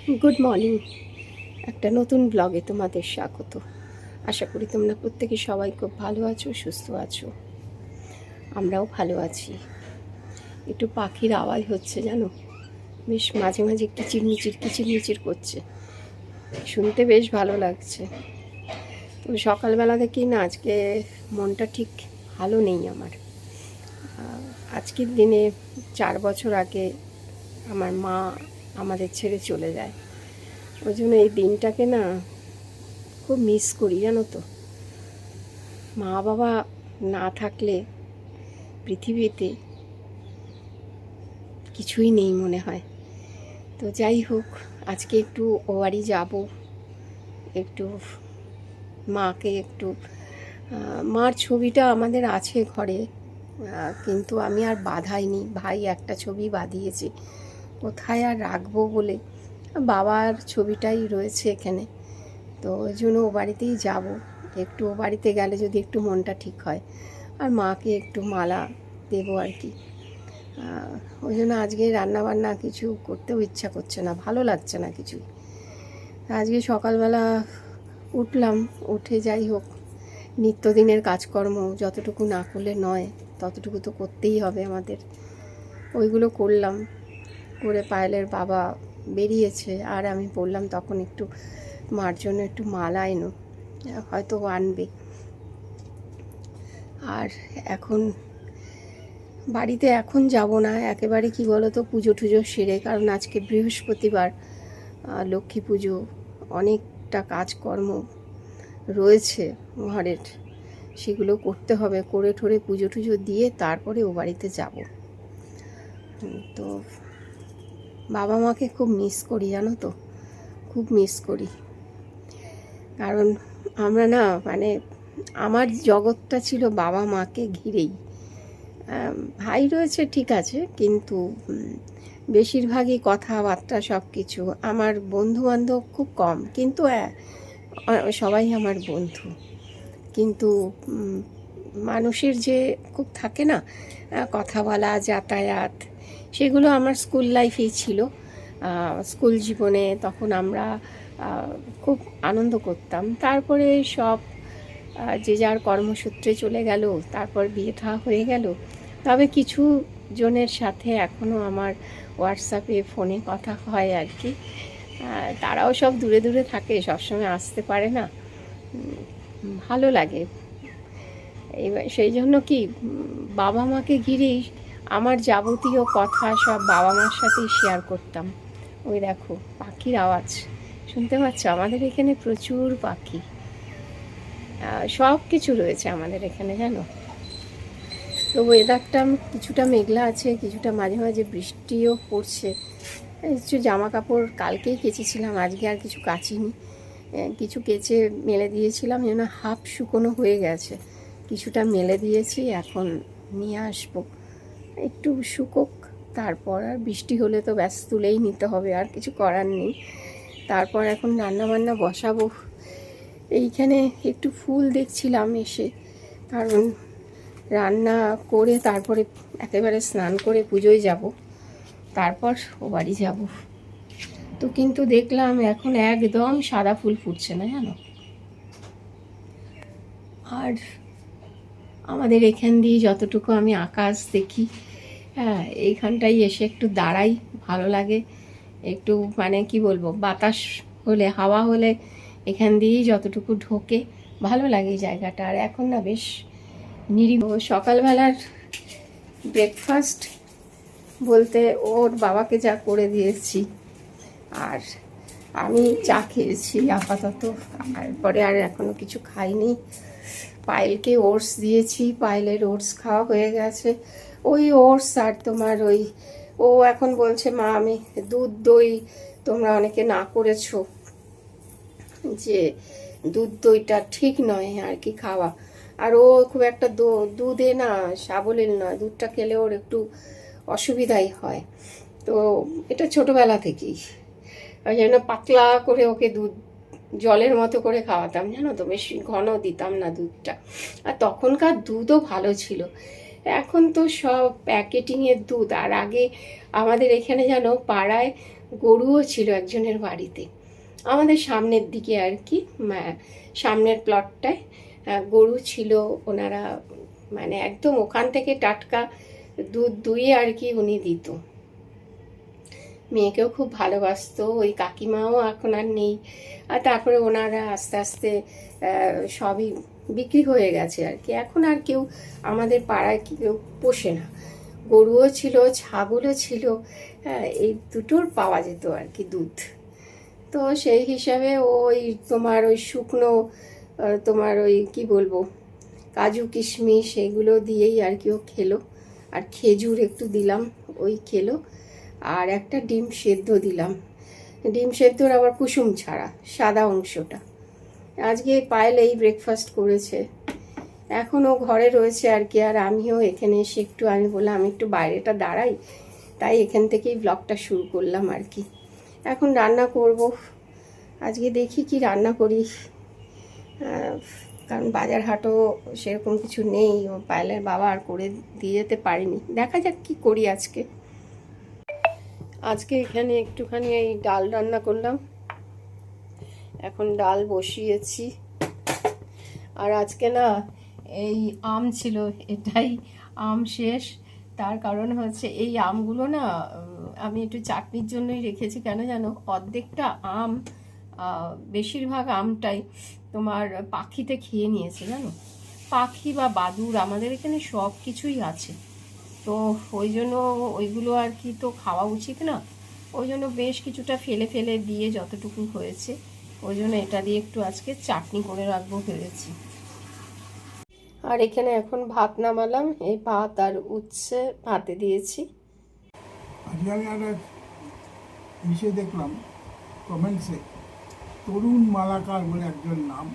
Good morning. একটা নতুন ব্লগে তোমাদের স্বাগত। আশা করি তোমরা প্রত্যেকে সবাই খুব ভালো আছো, সুস্থ আছো। আমরাও ভালো আছি। একটু পাখির আওয়াজ হচ্ছে জানো, বেশ মাঝে মাঝে একটু কিচিরমিচির করছে, শুনতে বেশ ভালো লাগছে। তো সকালবেলা থেকেই না আজকে মনটা ঠিক ভালো নেই আমার। আজকের দিনে 4 বছর আগে আমার মা আমাদের ছেড়ে চলে যায়। ওই জন্য এই দিনটাকে না খুব মিস করি জানো তো। মা বাবা না থাকলে পৃথিবীতে কিছুই নেই মনে হয়। তো যাই হোক, আজকে একটু ও বাড়ি যাবো, একটু মাকে একটু মার ছবিটা আমাদের আছে ঘরে, কিন্তু আমি আর বাঁধাইনি। ভাই একটা ছবি বাঁধিয়েছে, কোথায় আর রাখবো বলে বাবার ছবিটাই রয়েছে এখানে। তো ওই জন্য ও বাড়িতেই যাবো। একটু ও বাড়িতে গেলে যদি একটু মনটা ঠিক হয়, আর মাকে একটু মালা দেবো আর কি। ওই জন্য আজকে রান্নাবান্না কিছু করতেও ইচ্ছা করছে না, ভালো লাগছে না কিছুই। আজকে সকালবেলা উঠলাম, উঠে যাই হোক নিত্যদিনের কাজকর্ম যতটুকু না করলে নয় ততটুকু তো করতেই হবে আমাদের। ওইগুলো করলাম, করে পায়েলের বাবা বেরিয়েছে আর আমি বললাম তখন একটু মার জন্য একটু মালা এনো, হয়তো আনবে। আর এখন বাড়িতে এখন যাব না একেবারে, কি বলো তো, পুজো টুজো সেরে, কারণ আজকে বৃহস্পতিবার, লক্ষ্মী পুজো, অনেকটা কাজকর্ম রয়েছে ঘরের, সেগুলো করতে হবে। করে ঠোরে পুজো টুজো দিয়ে তারপরে ও বাড়িতে যাব। তো বাবা মাকে খুব মিস করি জানো তো, খুব মিস করি। কারণ আমরা না, মানে আমার জগৎটা ছিল বাবা মাকে ঘিরেই। ভাই রয়েছে ঠিক আছে, কিন্তু বেশিরভাগই কথাবার্তা সব কিছু। আমার বন্ধুবান্ধব খুব কম, কিন্তু সবাই আমার বন্ধু। কিন্তু মানুষের যে খুব থাকে না কথা বলা, যাতায়াত, সেগুলো আমার স্কুল লাইফেই ছিল। স্কুল জীবনে তখন আমরা খুব আনন্দ করতাম। তারপরে সব যে যার কর্মসূত্রে চলে গেল, তারপর বিয়ে থা হয়ে গেল। তবে কিছু জনের সাথে এখনও আমার হোয়াটসঅ্যাপে ফোনে কথা হয় আর কি। তারাও সব দূরে দূরে থাকে, সবসময় আসতে পারে না, ভালো লাগে। এবার সেই জন্য কি, বাবা মাকে ঘিরেই আমার যাবতীয় কথা সব বাবা মার সাথেই শেয়ার করতাম। ওই দেখো পাখির আওয়াজ শুনতে পাচ্ছ, আমাদের এখানে প্রচুর পাখি, সব কিছু রয়েছে আমাদের এখানে জানো। তো ওয়েদারটা কিছুটা মেঘলা আছে, কিছুটা মাঝে মাঝে বৃষ্টিও পড়ছে। কিছু জামা কাপড় কালকেই কেচেছিলাম, আজকে আর কিছু কাচিনি। কিছু কেচে মেলে দিয়েছিলাম, যেন হাফ শুকনো হয়ে গেছে। কিছুটা মেলে দিয়েছি, এখন নিয়ে আসবো একটু শুকোক, তারপর আর বৃষ্টি হলে তো ব্যাস তুলেই নিতে হবে, আর কিছু করার নেই। তারপর এখন রান্নাবান্না বসাবো। এইখানে একটু ফুল দেখছিলাম এসে, কারণ রান্না করে তারপরে একেবারে স্নান করে পুজোয় যাব, তারপর ও বাড়ি যাব। তো কিন্তু দেখলাম এখন একদম সাদা ফুল ফুটছে না জানো। আর আমাদের এখান দিয়ে যতটুকু আমি আকাশ দেখি, হ্যাঁ, এইখানটাই এসে একটু দাঁড়াই, ভালো লাগে। একটু মানে কি বলবো, বাতাস হলে, হাওয়া হলে এখান দিয়েই যতটুকু ঢোকে, ভালো লাগে এই জায়গাটা। আর এখন না বেশ নিরিবিলি। সকালবেলার ব্রেকফাস্ট বলতে ওর বাবাকে যা করে দিয়েছি, আর আমি চা খেয়েছি আপাতত, তারপরে আর এখনও কিছু খাইনি। পায়েলকে ওটস দিয়েছি, পায়েলের ওটস খাওয়া হয়ে গেছে। ওই ওটস আর তোমার ওই, ও এখন বলছে মা আমি দুধ দই, তোমরা অনেকে না করেছো যে দুধ দইটা ঠিক নয় আর কি খাওয়া। আর ও খুব একটা দুধে না সাবলীল নয়, দুধটা খেলে ওর একটু অসুবিধাই হয়। তো এটা ছোটোবেলা থেকেই, ওই জন্য পাতলা করে ওকে দুধ জলের মতো করে খাওয়াতাম জানো তো, বেশি ঘন দিতাম না দুধটা। আর তখনকার দুধও ভালো ছিল, এখন তো সব প্যাকেটিংয়ের দুধ। আর আগে আমাদের এখানে যেন পাড়ায় গরুও ছিল একজনের বাড়িতে, আমাদের সামনের দিকে আর কি, সামনের প্লটটায় গরু ছিল। ওনারা মানে একদম ওখান থেকে টাটকা দুধ দুইয়ে আর কি উনি দিত। মেয়েকেও খুব ভালোবাসতো, ওই কাকিমাও এখন আর নেই। আর তারপরে ওনারা আস্তে আস্তে সবই বিক্রি হয়ে গেছে আর কি, এখন আর কেউ আমাদের পাড়ায় কেউ পোষে না। গরুও ছিল, ছাগলও ছিল, এই দুটোর পাওয়া যেত আর কি দুধ। তো সেই হিসাবে ওই তোমার ওই শুকনো তোমার ওই কি বলবো কাজু কিশমিশ এগুলো দিয়েই আর কি ও খেলো, আর খেজুর একটু দিলাম ওই খেলো, আর একটা ডিম সেদ্ধ দিলাম। ডিম সেদ্ধর আবার কুসুম ছাড়া, সাদা অংশটা। আজকে পায়েল এই ব্রেকফাস্ট করেছে। এখনও ঘরে রয়েছে আর কি, আর আমিও এখানে এসে একটু, আমি বললাম আমি একটু বাইরেটা দাঁড়াই, তাই এখান থেকেই ব্লগটা শুরু করলাম আর কি। এখন রান্না করব, আজকে দেখি কি রান্না করি, কারণ বাজার হাটও সেরকম কিছু নেই, ও পায়েলের বাবা আর করে দিয়ে যেতে পারিনি। দেখা যাক কি করি আজকে। আজকে এখানে একটুখানি এই ডাল রান্না করলাম, এখন ডাল বসিয়েছি। আর আজকে না এই আম ছিল, এটাই আম শেষ। তার কারণ হচ্ছে এই আমগুলো না আমি একটু চাটনির জন্যই রেখেছি। কেন জানো, অর্ধেকটা আম বেশিরভাগ আমটাই তোমার পাখিতে খেয়ে নিয়েছে জানো। পাখি বা বাদুড় আমাদের এখানে সব কিছুই আছে, তো ওই জন্য ওইগুলো আর কি তো খাওয়া উচিত না। ওই জন্য বেশ কিছুটা ফেলে ফেলে দিয়ে যতটুকু হয়েছে, ওই জন্য এটা দিয়ে একটু আজকে চাটনি করে রাখবো ভেবেছি। আর এখানে এখন ভাত নামালাম, এই ভাত আর উচ্ছে ভাতে দিয়েছি। আজকে আমি একটা ইসে দেখলাম কমেন্টসে, তরুণ মালাকার বলে একজন নাম,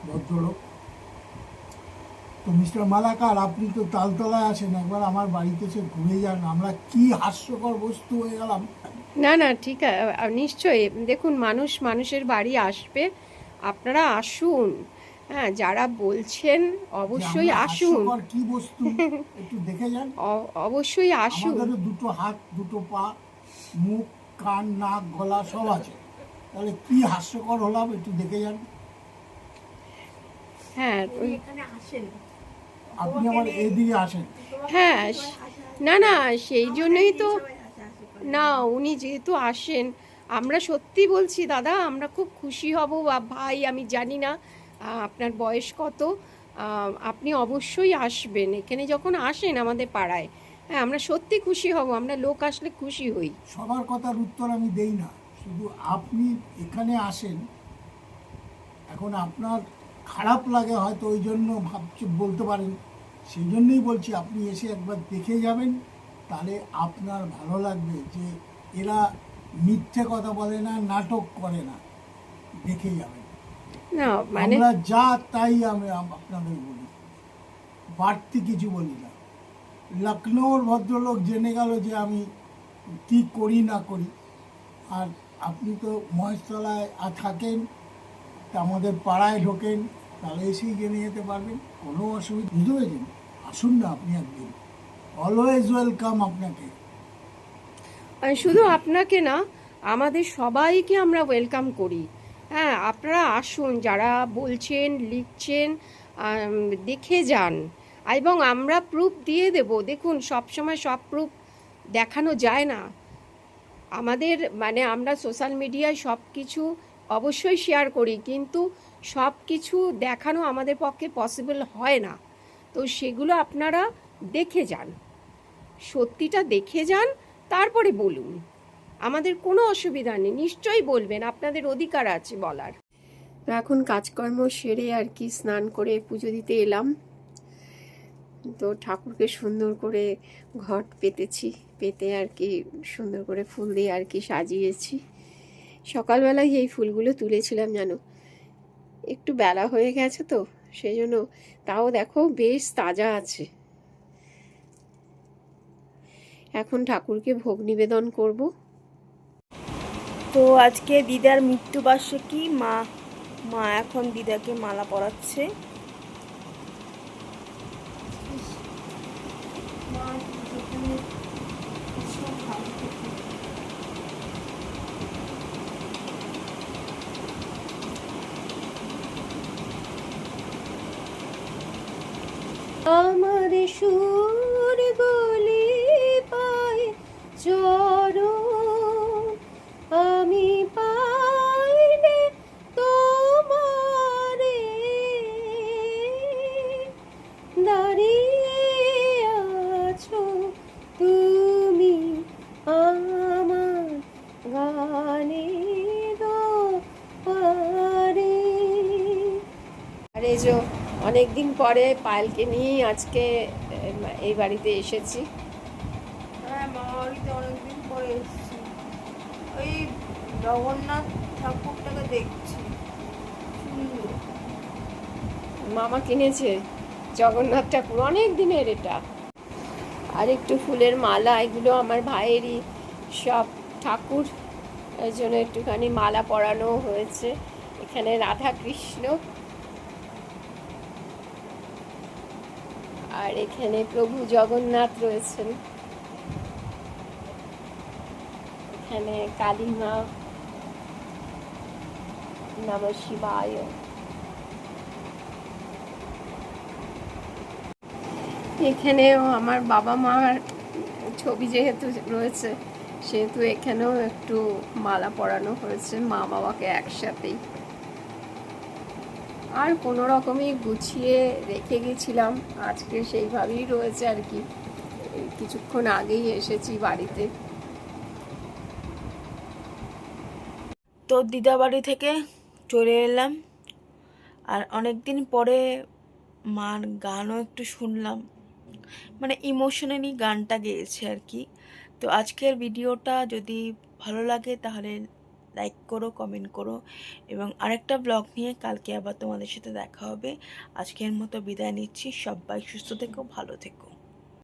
ভদ্রলোক। তো মিস্টার মালাকার, আপনি তো তালতলায় আছেন, একবার আমার বাড়িতে এসে ঘুরে যান, আমরা কি হাস্যকর বস্তু হয়ে গেলাম। না না ঠিক আছে, নিশ্চয়ই। দেখুন, মানুষ মানুষের বাড়ি আসবে, আপনারা আসুন। হ্যাঁ, যারা বলছেন অবশ্যই আসুন। হাস্যকর কি বস্তু একটু দেখে যান। অবশ্যই আসুন। আমাদের দুটো হাত, দুটো পা, মুখ, কান, নাক, গলা সব আছে, তাহলে কি হাস্যকর হলাম একটু দেখে যান। হ্যাঁ আপনি আমার এদিকে আসেন। হ্যাঁ, না না সেই জন্যই তো। না, উনি যেহেতু আসেন, আমরা সত্যি বলছি দাদা, আমরা খুব খুশি হব। বা ভাই, আমি জানি না আপনার বয়স কত, আপনি অবশ্যই আসবেন এখানে যখন আসেন আমাদের পাড়ায়। হ্যাঁ, আমরা সত্যি খুশি হব, আমরা লোক আসলে খুশি হই। সবার কথার উত্তর আমি দেই না, শুধু আপনি এখানে আসেন, এখন আপনার খারাপ লাগে হয়তো, ওই জন্য বলতে পারেন, সেই জন্যই বলছি আপনি এসে একবার দেখে যাবেন, তাহলে আপনার ভালো লাগবে যে এরা মিথ্যে কথা বলে না, নাটক করে না, দেখে যাবেন। না মানে আমরা যা তাই আমি আপনাদের বলি, বাড়তি কিছু বলি না। লখনৌর ভদ্রলোক জেনে গেল যে আমি কি করি না করি, আর আপনি তো মহেশতলায় থাকেন, তা আমাদের পাড়ায় ঢোকেন, তাহলে এসেই জেনে যেতে পারবেন, কোনো অসুবিধা। বুঝতে পেরেছেন? আসুন না আপনি একদিন, অলওয়েজ ওয়েলকাম আপনাকে। শুধু আপনাকে না, আমাদের সবাইকে আমরা ওয়েলকাম করি। হ্যাঁ, আপনারা আসুন, যারা বলছেন লিখছেন, দেখে যান, এবং আমরা প্রুফ দিয়ে দেব। দেখুন, সবসময় সব প্রুফ দেখানো যায় না আমাদের, মানে আমরা সোশ্যাল মিডিয়ায় সব কিছু অবশ্যই শেয়ার করি, কিন্তু সব কিছু দেখানো আমাদের পক্ষে পসিবল হয় না। তো সেগুলো আপনারা দেখে যান, সত্যিটা দেখে যান, তারপরে বলুন, আমাদের কোনো অসুবিধা নেই, নিশ্চয়ই বলবেন, আপনাদের অধিকার আছে বলার। এখন কাজকর্ম সেরে আর কি স্নান করে পুজো দিতে এলাম। তো ঠাকুরকে সুন্দর করে ঘট পেতেছি, পেতে আর কি সুন্দর করে ফুল দিয়ে আর কি সাজিয়েছি। সকালবেলায় এই ফুলগুলো তুলেছিলাম জানো, একটু বেলা হয়ে গেছে তো সেই জন্য, তাও দেখো বেশ তাজা আছে। এখন ঠাকুরকে ভোগ নিবেদন করব। তো আজকে দিদার মৃত্যুবার্ষিকী, মা এখন দিদাকে মালা পরাচ্ছে। আমার সুর গলি পায় চরণ, আমি পাইলে তোমারে দাঁড়িয়ে আছো তুমি আমার গানে পারে। আর এই যে অনেকদিন পরে পায়েলকে নিয়ে আজকে এই বাড়িতে এসেছি। হ্যাঁ, মামা বাড়িতে অনেকদিন পরে এসেছি। ওই জগন্নাথ ঠাকুরটাকে দেখছি, সুন্দর। মামা কিনেছে জগন্নাথ ঠাকুর, অনেক দিনের এটা। আর একটু ফুলের মালা, এগুলো আমার ভাইয়েরই সব ঠাকুর, এই জন্য একটুখানি মালা পরানো হয়েছে। এখানে রাধা কৃষ্ণ, আর এখানে প্রভু জগন্নাথ রয়েছেন, এখানে কালী মা, নমঃ শিবায়। এখানেও আমার বাবা মার ছবি যেহেতু রয়েছে, সেহেতু এখানেও একটু মালা পরানো হয়েছে মা বাবাকে একসাথেই। আর কোনো রকমই গুছিয়ে রেখে গেছিলাম, আজকে সেইভাবেই রয়েছে আর কি। এই কিছুক্ষণ আগেই এসেছি বাড়িতে। তো দিদা বাড়ি থেকে চলে এলাম, আর অনেকদিন পরে মার গানও একটু শুনলাম, মানে ইমোশনালি গানটা গেয়েছে আর কি। তো আজকের ভিডিওটা যদি ভালো লাগে তাহলে লাইক করো, কমেন্ট করো, এবং আরেকটা ব্লগ নিয়ে কালকে আবার তোমাদের সাথে দেখা হবে। আজকের মতো বিদায় নিচ্ছি, সবাই সুস্থ থেকো, ভালো থেকো।